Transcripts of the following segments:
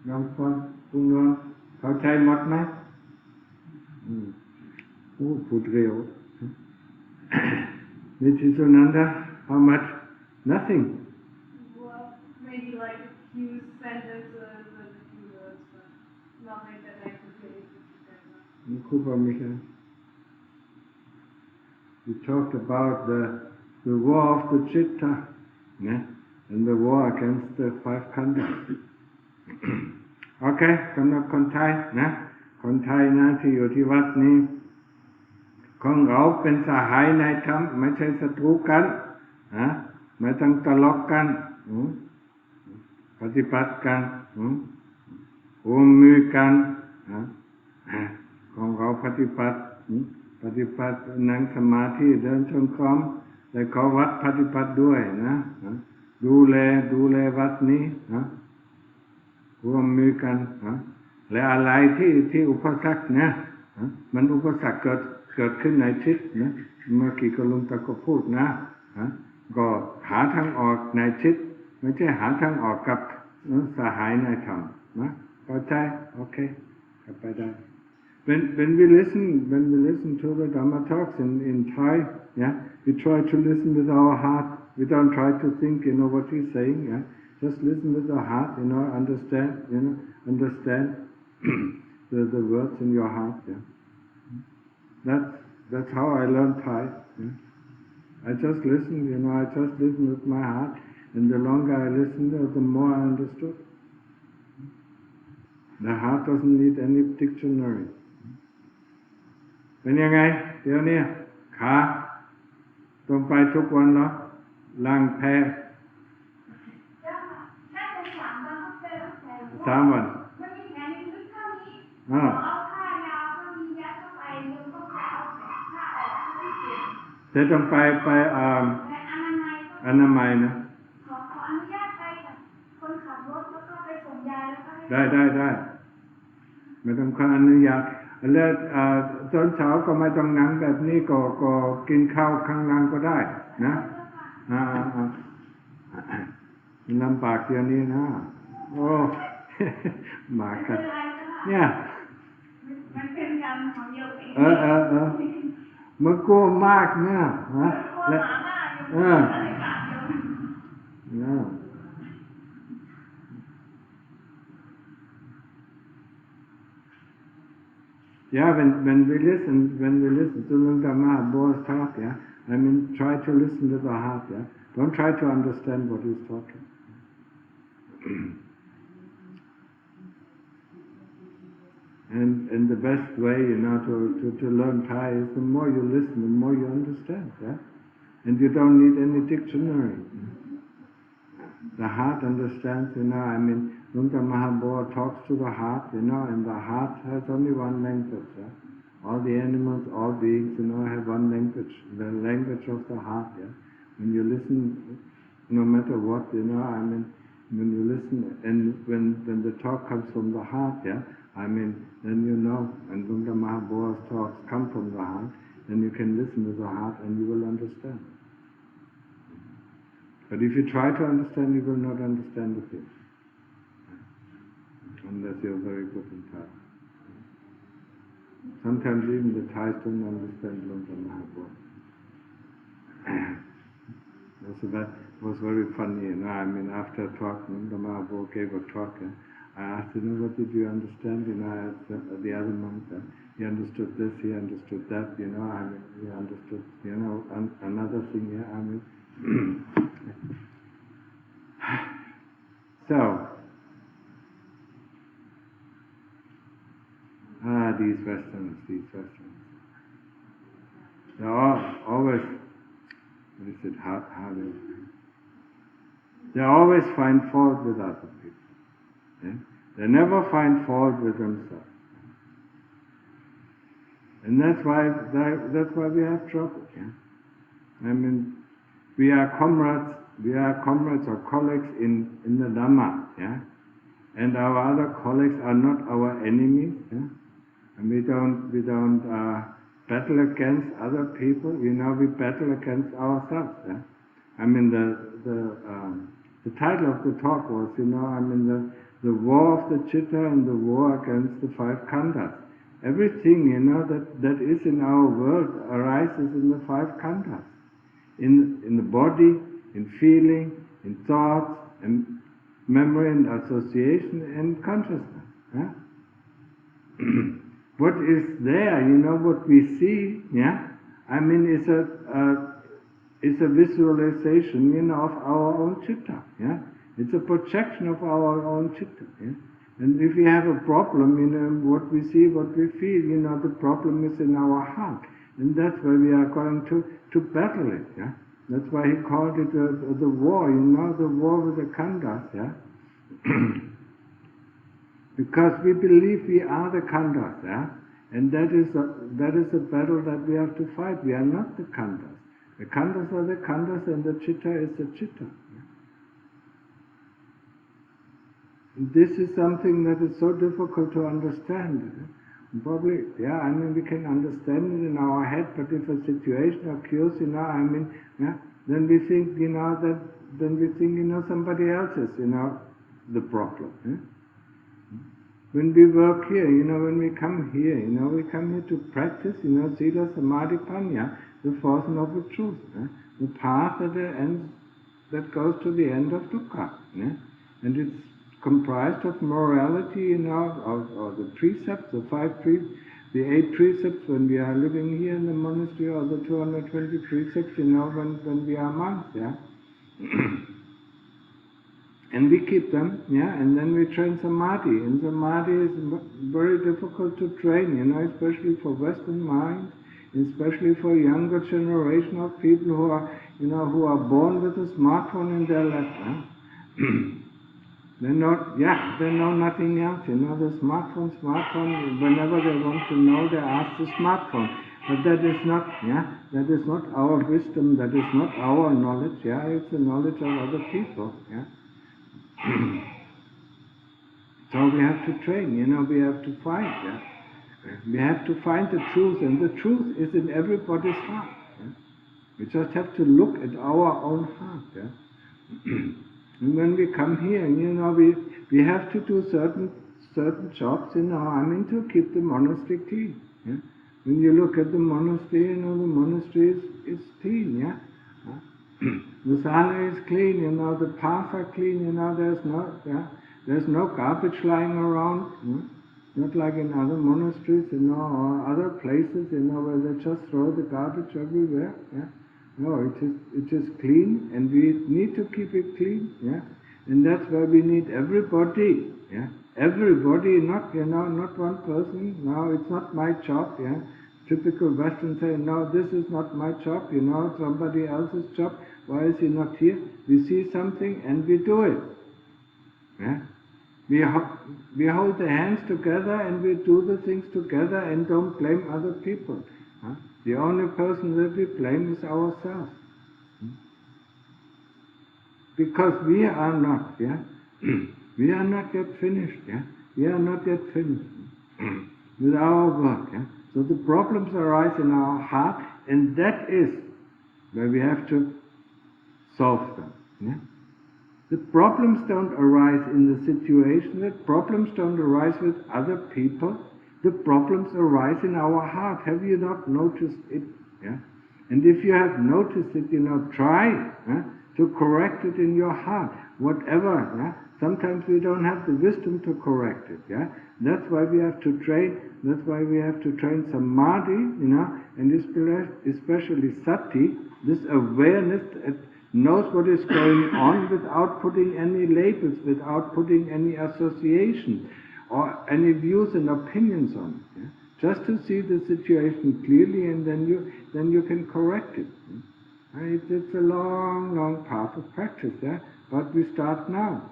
น้องคนพุงนวลเข้าใจหมดไหมพูดเร็ว Nityananda, how much? Nothing. Well, maybe like a few sentences and a few words, but nothing that I could really put together. Kuba Mika, you talked about the war of the chitta, yeah? And the war against the 5 khandhas. โอเคสำหรับคนไทยนะคนไทยนะที่อยู่ที่วัดนี้ของเราเป็นสหายในธรรมไม่ใช่ศัตรูกันนะไม่ต้องทะเลาะกันปฏิบัติกันร่วมมือกันของเราปฏิบัตินั่งสมาธิเดินจงกรมและขอวัดปฏิบัติด้วยนะดูแลวัดนี้ร่วมมือกันและอะไรที่อุปสรรคนะมันอุปสรรคเกิดขึ้นในจิตนะเมื่อกี้ก็ลุงตะก็พูดนะก็หาทางออกในจิตไม่ใช่หาทางออกกับสหายในธรรมนะเข้าใจโอเคกลับไปได้ When we listen to the Dhamma talks in Thai, yeah, we try to listen with our heart. We don't try to think, what he's saying, yeah. Just listen with the heart, understand, the words in your heart, yeah. That's how I learned Thai. Yeah. I just listen, I just listen with my heart, and the longer I listen, the more I understood. The heart doesn't need any dictionary. เป็นยังไงเดี๋ยวนี้ขาตรงไปทุกวันเหรอล้างแพ้3 วันจะต้องไปอนามัยนะขออนุญาตไปกับคนขับรถแล้วก็ไปส่งยาแล้วก็ได้ไม่ต้องขออนุญาตแล้วตอนเช้าก็ไม่ต้องนั่งแบบนี้ก็กินข้าวข้างล่างก็ได้นะลำบากอย่างนี้นะโอ้มากันเนี่ยมันเป็นกรรมของโยมเองมันกลัวมากเนี่ยและYeah, when we listen to Dhamma Bo's talk, yeah, try to listen to the heart, yeah. Don't try to understand what he's talking. And the best way, to learn Thai is the more you listen, the more you understand, yeah. And you don't need any dictionary. The heart understands, Lunta Mahaboa talks to the heart, and the heart has only one language. Yeah? All the animals, all beings, have one language, the language of the heart. Yeah? When you listen, no matter what, when you listen, and when the talk comes from the heart, yeah, then and Lunta Mahaboa's talks come from the heart, then you can listen to the heart and you will understand. But if you try to understand, you will not understand the thing. Unless you're very good in Thai. Sometimes even the Thais don't understand Lunta Mahaboa. So that was very funny, after a talk, Lunta Mahaboa gave a talk, I asked, what did you understand? I asked the other monk, he understood this, he understood that, he understood, another thing, So, these Westerns. They always, they always find fault with other people. Yeah? They never find fault with themselves. And that's why we have trouble. Yeah? We are comrades or colleagues in the Dhamma. Yeah? And our other colleagues are not our enemies. Yeah? And we don't battle against other people. We battle against ourselves. Yeah? The title of the talk was, the war of the chitta and the war against the five khandhas. Everything, that is in our world arises in the five khandhas. In the body, in feeling, in thoughts, and memory and association and consciousness. Yeah? What is there, what we see, is a visualization, of our own chitta. Yeah? It's a projection of our own chitta. Yeah? And if we have a problem, what we see, what we feel, the problem is in our heart. And that's why we are going to battle it. Yeah? That's why he called it the war, the war with the khandhas. Yeah? Because we believe we are the khandhas. Yeah? And that is a battle that we have to fight. We are not the khandhas. The khandhas are the khandhas and the chitta is the chitta. This is something that is so difficult to understand. Probably, we can understand it in our head, but if a situation occurs, then we think, somebody else is, the problem. When we work here, when we come here, we come here to practice, Sila, Samadhi, Panya, the Fourth Noble Truth, the path that goes to the end of dukkha. And it's comprised of morality, or the precepts, the 8 precepts when we are living here in the monastery, or the 220 precepts, when we are monks, and we keep them, and then we train samadhi, and samadhi is very difficult to train, especially for Western minds, especially for younger generation of people who are born with a smartphone in their lap. They know nothing else. The smartphone. Whenever they want to know, they ask the smartphone. But that is not our wisdom. That is not our knowledge. It's the knowledge of other people. So we have to train. We have to find. We have to find the truth, and the truth is in everybody's heart. We just have to look at our own heart. And when we come here, we have to do certain jobs, to keep the monastery clean. When you look at the monastery, the monastery is clean. The sala is clean, the paths are clean, there's no garbage lying around, not like in other monasteries, or other places, where they just throw the garbage everywhere. No, it is clean, and we need to keep it clean, and that's why we need everybody, everybody, not one person. No, it's not my job, Typical Western say, no, this is not my job, somebody else's job. Why is he not here? We see something and we do it. We hold the hands together and we do the things together and don't blame other people. The only person that we blame is ourselves. Because we are not, we are not yet finished, we are not yet finished with our work. So the problems arise in our heart, and that is where we have to solve them. The problems don't arise in the situation, the problems don't arise with other people, the problems arise in our heart. Have you not noticed it? And if you have noticed it, try to correct it in your heart. Whatever, sometimes we don't have the wisdom to correct it. That's why we have to train. That's why we have to train samadhi, and especially sati, this awareness that knows what is going on without putting any labels, without putting any association or any views and opinions on it. Just to see the situation clearly, and then you can correct it. It's a long path of practice, but we start now,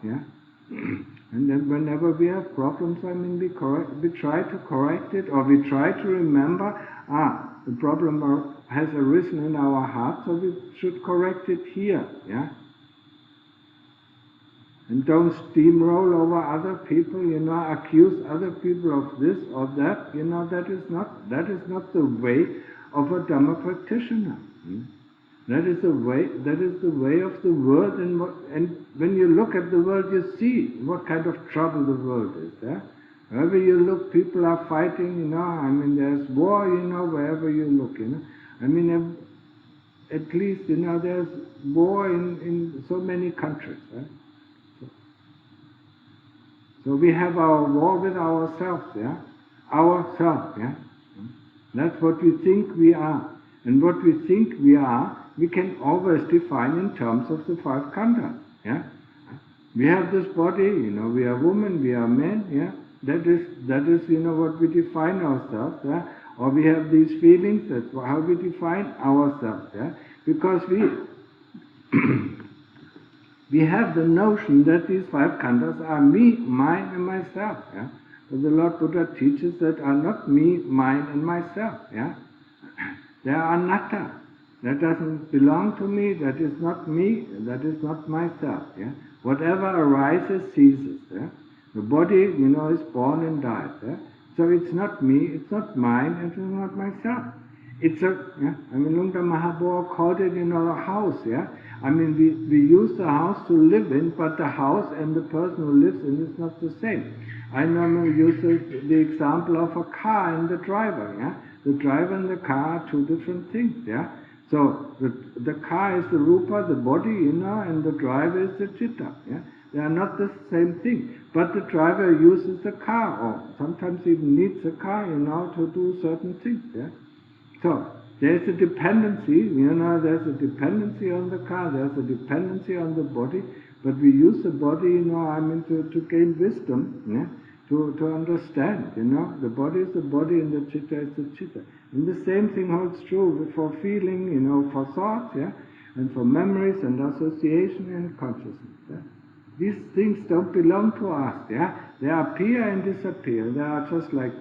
And then whenever we have problems, we try to correct it, or we try to remember, the problem has arisen in our heart, so we should correct it here, And don't steamroll over other people, accuse other people of this or that, that is not the way of a Dhamma practitioner. That is the way. That is the way of the world, and when you look at the world, you see what kind of trouble the world is. Yeah? Wherever you look, people are fighting. I mean, there's war. Wherever you look. I mean, at least there's war in so many countries. Right? So we have our war with ourselves. Yeah, ourselves. Yeah, that's what we think we are, and what we think we are, we can always define in terms of the five khandhas. Yeah, we have this body. We are women, we are men. Yeah, that is what we define ourselves. Yeah, or we have these feelings. That's how we define ourselves. Yeah, because we have the notion that these five khandhas are me, mine, and myself. Yeah, but the Lord Buddha teaches that are not me, mine, and myself. Yeah, they are anatta. That doesn't belong to me, that is not me, that is not myself. Yeah? Whatever arises ceases. Yeah? The body, is born and dies. Yeah? So it's not me, it's not mine, it is not myself. It's Lungta Mahabodha called it, a house. Yeah? I mean, we use the house to live in, but the house and the person who lives in is not the same. I normally use the example of a car and the driver. Yeah? The driver and the car are two different things. Yeah? So the car is the rupa, the body, and the driver is the chitta. Yeah? They are not the same thing. But the driver uses the car, or sometimes even needs a car, to do certain things. Yeah? So there's a dependency. There's a dependency on the car. There's a dependency on the body. But we use the body, to gain wisdom. Yeah? To understand, the body is the body and the chitta is the chitta. And the same thing holds true for feeling, for thoughts, yeah, and for memories and association and consciousness. Yeah? These things don't belong to us. Yeah, they appear and disappear. They are just like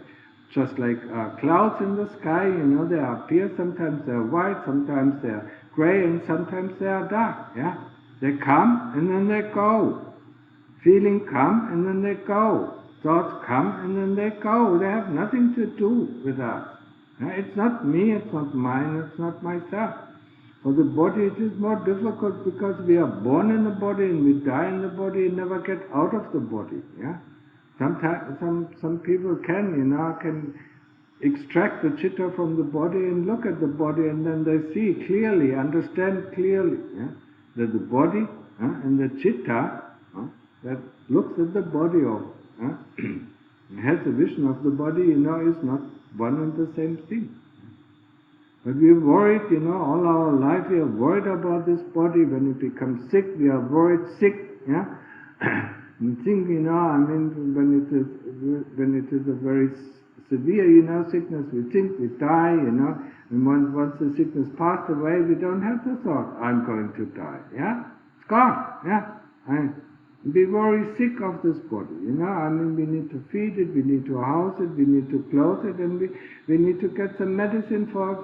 clouds in the sky. They appear. Sometimes they are white, sometimes they are gray, and sometimes they are dark. Yeah, they come and then they go. Feeling come and then they go. Thoughts come and then they go. They have nothing to do with us. It's not me, it's not mine, it's not myself. For the body it is more difficult because we are born in the body and we die in the body and never get out of the body. Yeah? Sometimes some people can extract the chitta from the body and look at the body, and then they see clearly, understand clearly, that the body and the chitta that looks at the body of has a vision of the body, is not one and the same thing. But we are worried, all our life we are worried about this body. When it becomes sick, we are worried sick. Yeah, we think, when it is a very severe, sickness, we think we die, and once the sickness passed away, we don't have the thought, I'm going to die. Yeah, it's gone. Yeah. Be very sick of this body, we need to feed it, we need to house it, we need to clothe it, and we need to get some medicine for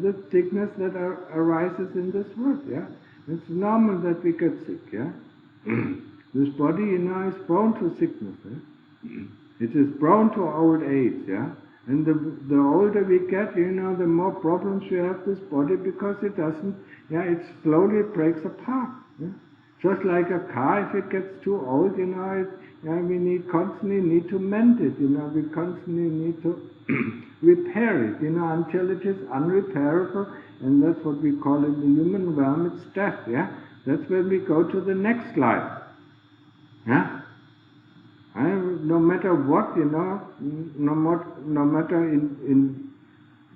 the sickness that arises in this world, yeah. It's normal that we get sick, yeah. This body, is prone to sickness, yeah? It is prone to old age, yeah. And the older we get, the more problems we have this body, because it doesn't, it slowly breaks apart, yeah? Just like a car, if it gets too old, we constantly need to mend it, we constantly need to repair it, until it is unrepairable, and that's what we call in the human realm, it's death, yeah? That's when we go to the next life, yeah? No matter what, no matter in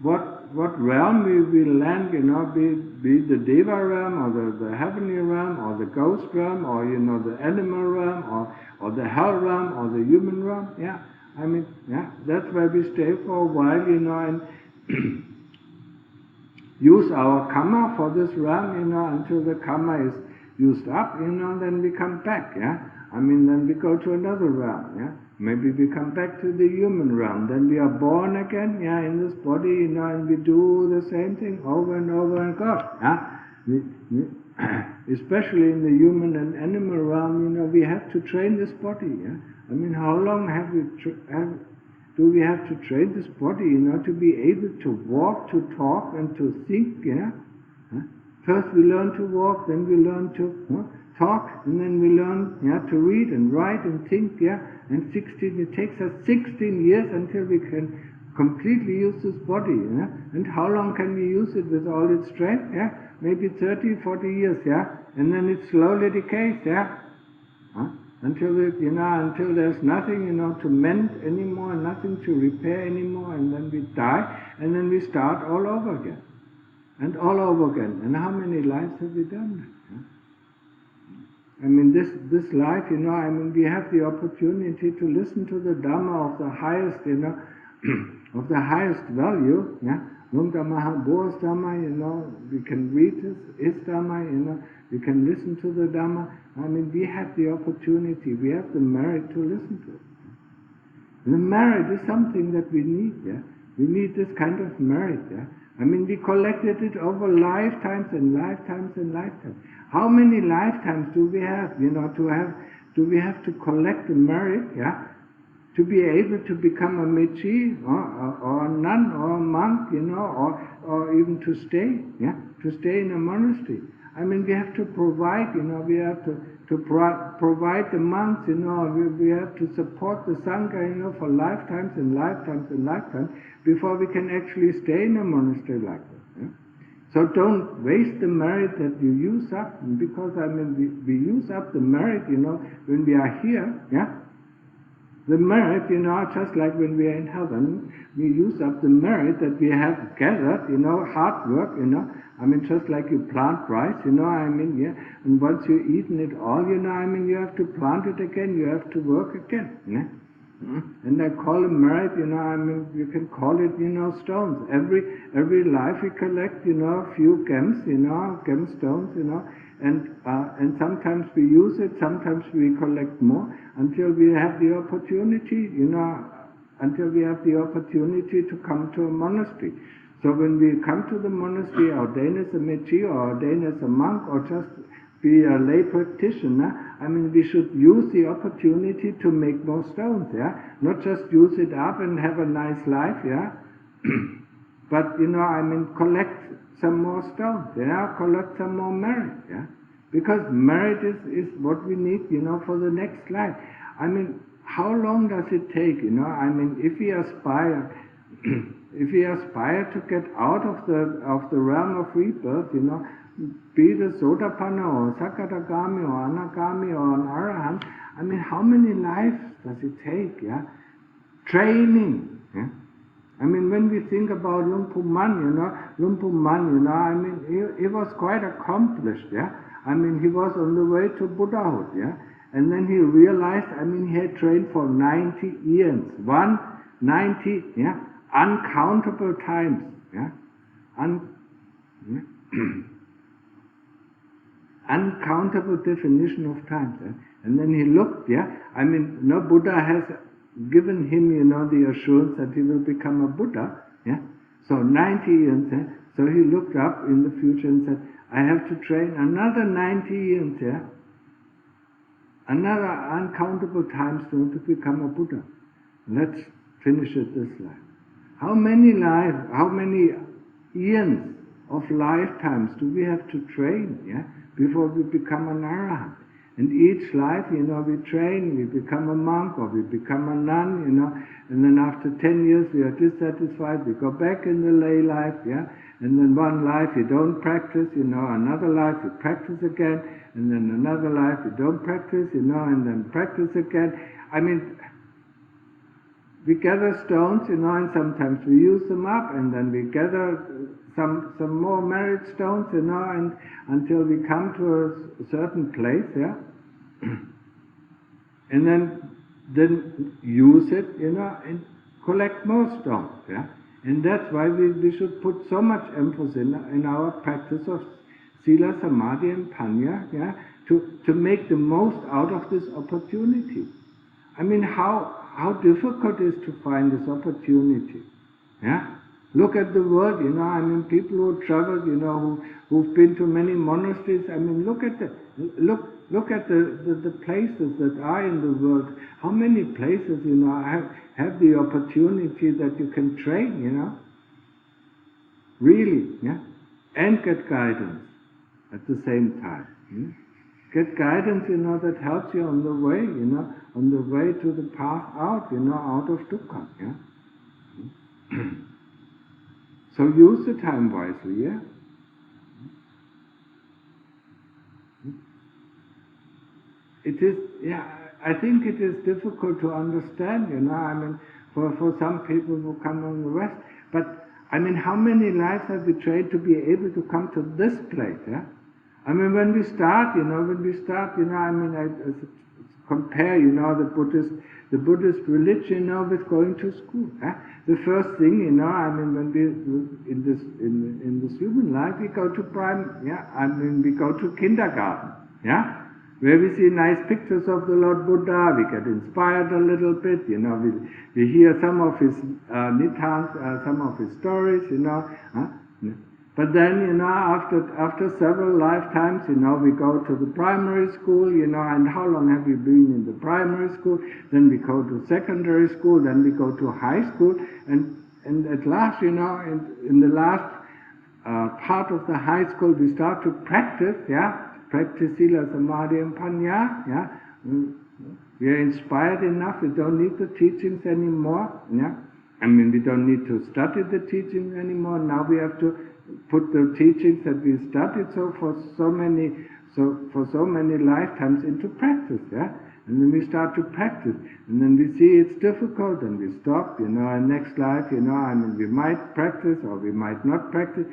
what realm we land, be the Deva realm, or the heavenly realm, or the ghost realm, or the animal realm, or the hell realm, or the human realm. Yeah, that's where we stay for a while, and use our karma for this realm, until the karma is used up, then we come back. Yeah, then we go to another realm. Yeah. Maybe we come back to the human realm, then we are born again, in this body, and we do the same thing over and over and go. Especially in the human and animal realm, we have to train this body. Yeah? How long do we have to train this body, to be able to walk, to talk, and to think? Yeah, First we learn to walk, then we learn to talk, and then we learn to read and write and think, and it takes us 16 years until we can completely use this body, and how long can we use it with all its strength? Maybe 30, 40 years, and then it slowly decays, until until there's nothing, to mend anymore, nothing to repair anymore, and then we die, and then we start all over again, and all over again. And how many lives have we done? I mean, this life, we have the opportunity to listen to the Dhamma of the highest, of the highest value, Bo's Dhamma, we can read his Dhamma, we can listen to the Dhamma. I mean, we have the opportunity, we have the merit to listen to it. And the merit is something that we need, We need this kind of merit, I mean, we collected it over lifetimes and lifetimes and lifetimes. How many lifetimes do we have, do we have to collect the merit, to be able to become a mechi, or a nun, or a monk, or even to stay in a monastery. I mean, we have to provide, we have to provide the monks, we have to support the Sangha, for lifetimes and lifetimes and lifetimes before we can actually stay in a monastery like that. So don't waste the merit that you use up, because we use up the merit, when we are here, The merit, just like when we are in heaven, we use up the merit that we have gathered, hard work, just like you plant rice, and once you've eaten it all, you have to plant it again, you have to work again, And I call it merit, you can call it, stones. Every life we collect, a few gems, gemstones, and sometimes we use it, sometimes we collect more, until we have the opportunity, to come to a monastery. So when we come to the monastery, ordain as a mechi, or ordain as a monk, or just be a lay practitioner, we should use the opportunity to make more stones, Not just use it up and have a nice life, But, collect some more stones, collect some more merit, Because merit is what we need, for the next life. How long does it take, if we aspire, to get out of the realm of rebirth, be the Sotapanna or Sakadagami or Anagami or an Arahant, how many lives does it take, Training, when we think about Luang Pu Man, he was quite accomplished, he was on the way to Buddhahood, And then he realized, he had trained for 90 years, 90, uncountable times, uncountable definition of times, And then he looked, no Buddha has given him, the assurance that he will become a Buddha, So 90 years, So he looked up in the future and said, I have to train another 90 years, Another uncountable times to become a Buddha. Let's finish it this life. How many years of lifetimes do we have to train, before we become an Arahant? And each life, we train, we become a monk or we become a nun, and then after 10 years we are dissatisfied, we go back in the lay life, and then one life you don't practice, another life you practice again, and then another life you don't practice, and then practice again. We gather stones, and sometimes we use them up, and then we gather some more merit stones, and until we come to a certain place, and then use it, and collect more stones, And that's why we should put so much emphasis in our practice of Sila, Samadhi, and Panya, to make the most out of this opportunity. How difficult it is to find this opportunity, Look at the world, people who travel, who've been to many monasteries. Look at the places that are in the world. How many places, have the opportunity that you can train, really, and get guidance. at the same time. Get guidance, that helps you on the way, on the way to the path out, out of dukkha. So use the time wisely, It is, I think it is difficult to understand, I mean, for some people who come from the West, but I mean, how many lives have we trained to be able to come to this place, I mean, when we start, I mean, I compare, the Buddhist religion, with going to school. The first thing, I mean, when we in this human life, we go to I mean, we go to kindergarten, where we see nice pictures of the Lord Buddha, we get inspired a little bit, we hear some of his nithans, some of his stories, But then, after several lifetimes, we go to the primary school, and how long have you been in the primary school? Then we go to secondary school, then we go to high school, and at last, in the last part of the high school, we start to practice, practice sila, samadhi, and panya, We are inspired enough, we don't need the teachings anymore, I mean, we don't need to study the teachings anymore, now we have to put the teachings that we studied for so many lifetimes into practice, And then we start to practice, and then we see it's difficult, and we stop, and next life, I mean, we might practice or we might not practice.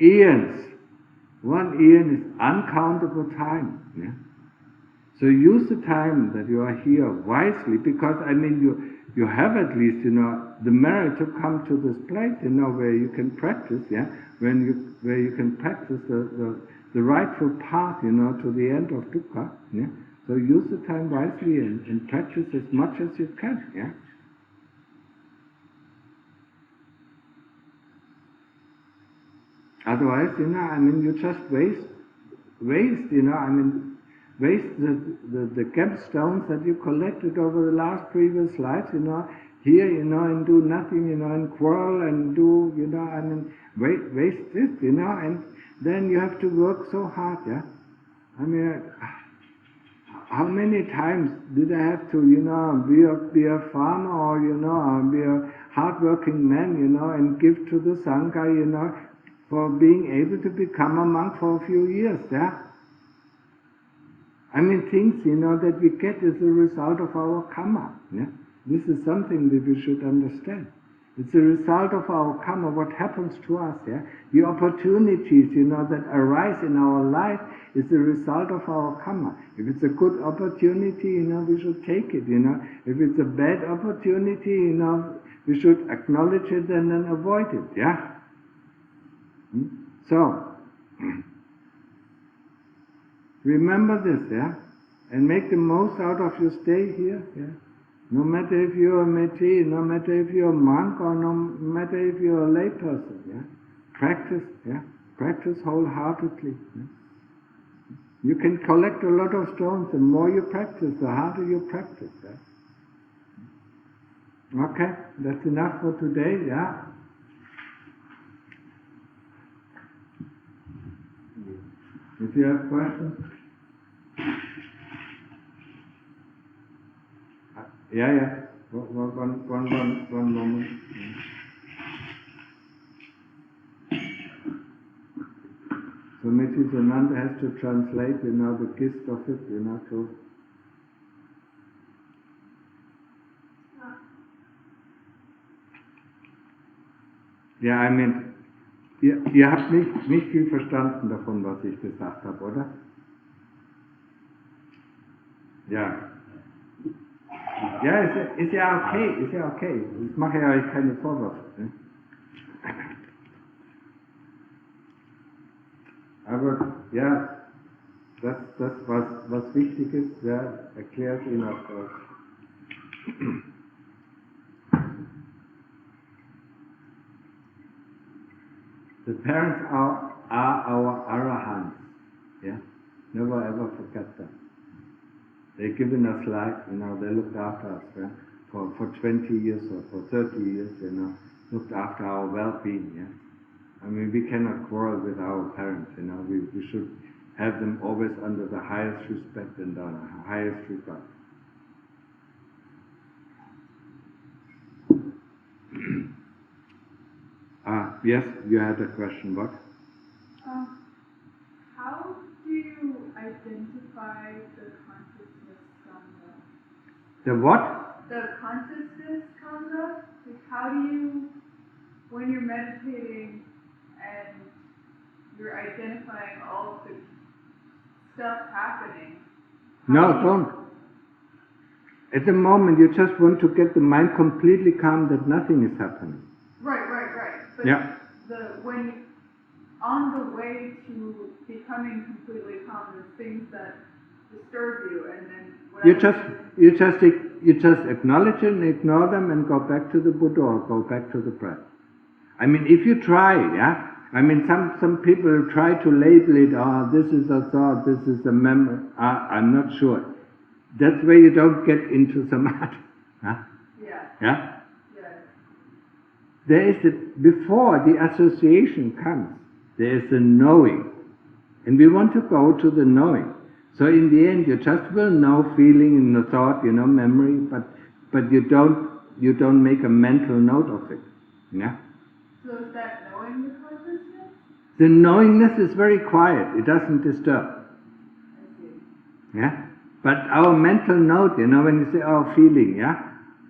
Eons. One eon is uncountable time, So use the time that you are here wisely, because I mean, you have at least, the merit to come to this place, where you can practice, where you can practice the rightful path, to the end of dukkha, So use the time wisely and practice as much as you can, Otherwise, I mean, you just waste, I mean, waste the gemstones that you collected over the last previous lives, here, and do nothing, and quarrel and do, I mean, waste this, and then you have to work so hard, I mean, how many times did I have to, be a farmer or, be a hard-working man, and give to the Sangha, for being able to become a monk for a few years, I mean, things, that we get is a result of our karma, This is something that we should understand. It's a result of our karma, what happens to us, The opportunities, that arise in our life is the result of our karma. If it's a good opportunity, we should take it, If it's a bad opportunity, we should acknowledge it and then avoid it, So, remember this, and make the most out of your stay here, No matter if you're a métis, no matter if you're a monk, or no matter if you're a layperson, Practice, Practice wholeheartedly. You can collect a lot of stones. The more you practice, the harder you practice. Okay, that's enough for today, If you have questions. One moment. So Mrs. Ananda has to translate, the gist of it, to... I mean, ihr habt nicht viel verstanden davon, was ich gesagt habe, oder? Ist ja okay. Ich mache ja euch keine Vorwürfe. Aber das was wichtig ist, erkläre ich Ihnen auf Deutsch. The parents are our arahants. Never ever forget that. They've given us life, they looked after us, for 20 years or for 30 years, looked after our well-being, I mean, we cannot quarrel with our parents, you know. We should have them always under the highest respect and the highest regard. Yes, you had a question, what? How do you identify the consciousness Sangha? The what? The consciousness Sangha? Like how do you, when you're meditating and you're identifying all the stuff happening? No, don't. At the moment, you just want to get the mind completely calm that nothing is happening. Right. But yeah. When on the way to becoming completely calm, there's things that disturb you, and then you just acknowledge it and ignore them and go back to the Buddha or go back to the breath. I mean, if you try, yeah. I mean, some people try to label it. Oh, this is a thought. This is a memory. I'm not sure. That's where you don't get into samadhi. Huh? Yeah. Yeah. There is before the association comes, there is the knowing. And we want to go to the knowing. So in the end, you just will know feeling in the thought, you know, memory, but you don't make a mental note of it. Yeah? So is that knowing the consciousness? The knowingness is very quiet. It doesn't disturb. I see. Yeah? But our mental note, you know, when you say, oh, feeling, yeah?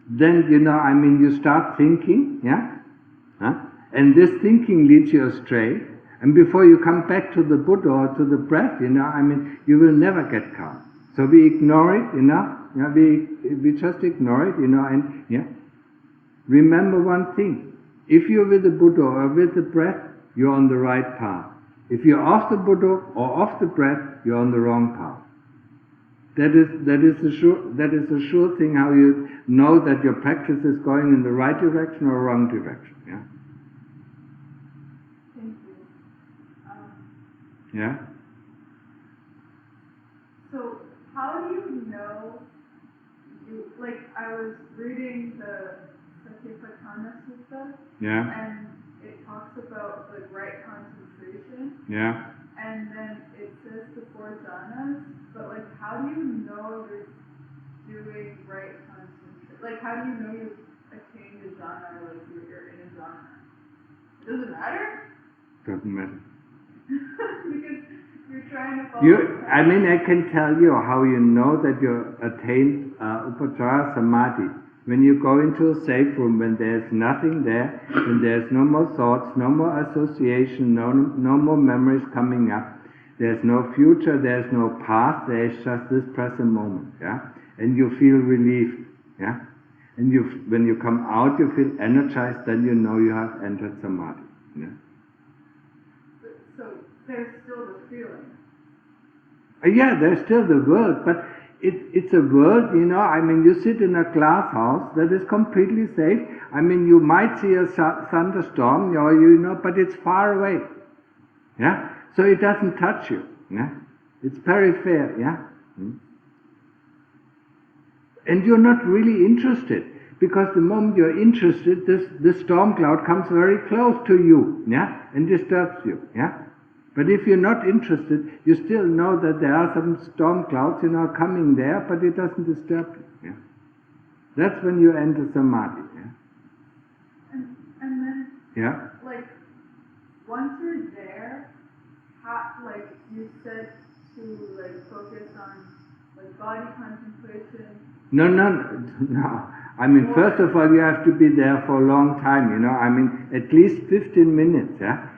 Then, you know, I mean, you start thinking, yeah? Huh? And this thinking leads you astray, and before you come back to the Buddha or to the breath, you know, I mean, you will never get calm. So we ignore it, you know, we just ignore it, you know, and yeah. Remember one thing: if you're with the Buddha or with the breath, you're on the right path. If you're off the Buddha or off the breath, you're on the wrong path. That is a sure thing how you know that your practice is going in the right direction or wrong direction. Yeah. Thank you. Yeah. So how do you know? Like I was reading the Satipatthana Sutta. Yeah. And it talks about the right concentration. Yeah. And then it says the 4 jhanas, but like how do you know you're doing right concentration? Like how do you know you've attained a jhana, like you're in a jhana? Does it matter? Doesn't matter. Because you're trying to follow I mean, I can tell you how you know that you attained Upachara Samadhi. When you go into a safe room, when there's nothing there, when there's no more thoughts, no more association, no more memories coming up, there's no future, there's no past, there's just this present moment, yeah? And you feel relieved, yeah? And when you come out, you feel energized, then you know you have entered Samadhi, yeah? So there's still the feeling. Yeah, there's still the world, but it's a world, you know, I mean, you sit in a glass house that is completely safe. I mean, you might see a thunderstorm, or you know, but it's far away. Yeah? So it doesn't touch you. Yeah? It's peripheral, yeah? And you're not really interested, because the moment you're interested, this storm cloud comes very close to you, yeah? And disturbs you, yeah? But if you're not interested, you still know that there are some storm clouds, you know, coming there, but it doesn't disturb you. Yeah? That's when you enter Samadhi. Yeah? And then, yeah? like, once you're there, like you said to like focus on like body contemplation. No. I mean, first of all, you have to be there for a long time, you know. I mean, at least 15 minutes, yeah?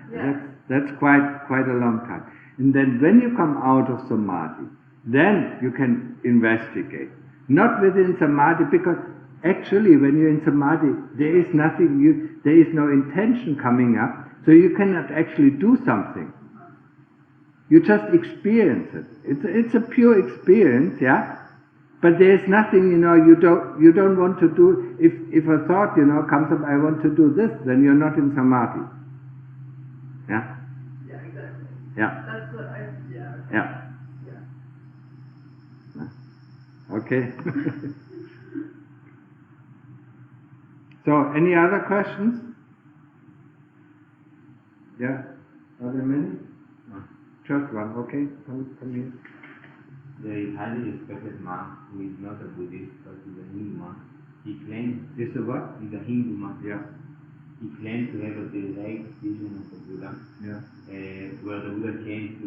That's quite a long time. And then when you come out of Samadhi, then you can investigate. Not within Samadhi, because actually when you're in Samadhi, there is nothing, there is no intention coming up, so you cannot actually do something. You just experience it. It's a pure experience, yeah? But there is nothing, you know, you don't want to do, if a thought, you know, comes up, I want to do this, then you're not in Samadhi. Yeah? Yeah, exactly. Yeah. That's what Yeah. Okay. So, any other questions? Yeah. Are there many? No. Just one. Okay. Come here. There is highly respected monk who is not a Buddhist but is a Hindu monk. He claims This is what? he's a Hindu monk. Yeah. He claims to have a direct vision of the Buddha, Yeah. where the Buddha came to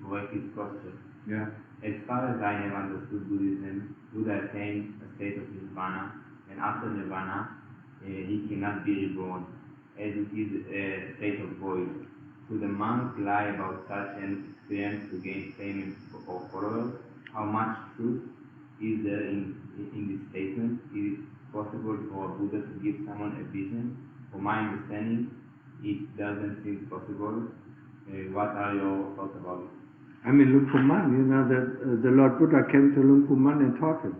correct his posture. Yeah. As far as I have understood Buddhism, Buddha attained a state of nirvana, and after nirvana, he cannot be reborn, as it is a state of void. Should the monk lie about such an experience to gain fame or followers? How much truth is there in this statement? Is it possible for a Buddha to give someone a vision? From my understanding, it doesn't seem possible. What are your thoughts about it? I mean, Luang Pu Man, you know, the Lord Buddha came to Luang Pu Man and taught him.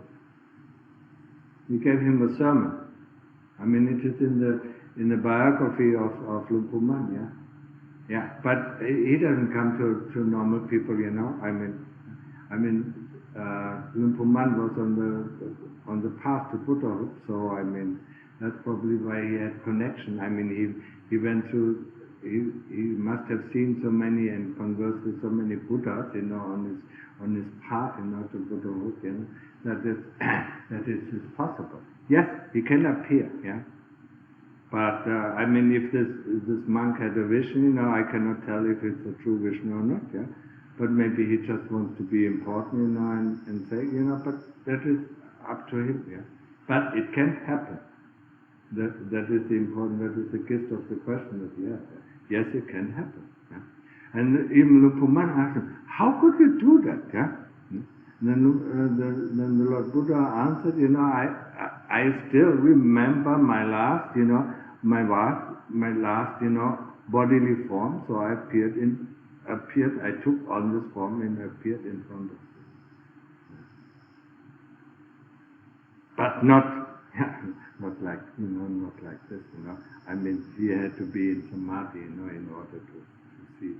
He gave him a sermon. I mean, it is in the biography of Luang Pu Man, yeah. Yeah, but he doesn't come to normal people, you know. I mean, Luang Pu Man was on the path to Buddhahood, so I mean, that's probably why he had connection. I mean, he went through. He must have seen so many and conversed with so many Buddhas, you know, on his path, you know, to Buddhahood, you know, that is possible. Yes, he can appear, yeah. But I mean, if this monk had a vision, you know, I cannot tell if it's a true vision or not, yeah. But maybe he just wants to be important, you know, and say, you know, but that is up to him, yeah. But it can happen. That is the important. That is the gist of the question that he asked. Yes, it can happen. Yeah? And even Luang Pu Man asked him, "How could you do that?" Yeah. Then the Lord Buddha answered, "You know, I still remember my last, you know, my last, you know, bodily form. So I appeared. I took on this form and appeared in front of you. But not like, you know, not like this, you know. I mean, he had to be in samadhi, you know, in order to see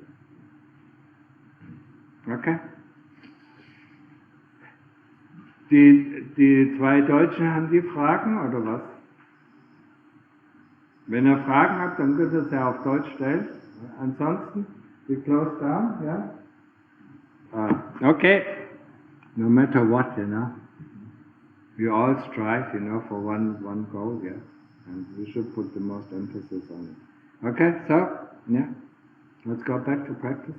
that. Okay? Die zwei Deutschen, haben die Fragen oder was? Wenn ihr Fragen habt, dann könnt ihr sie auf Deutsch stellen. Ansonsten, we close down, yeah? Okay. No matter what, you know. We all strive, you know, for one goal, yeah? And we should put the most emphasis on it. Okay, so, yeah, let's go back to practice.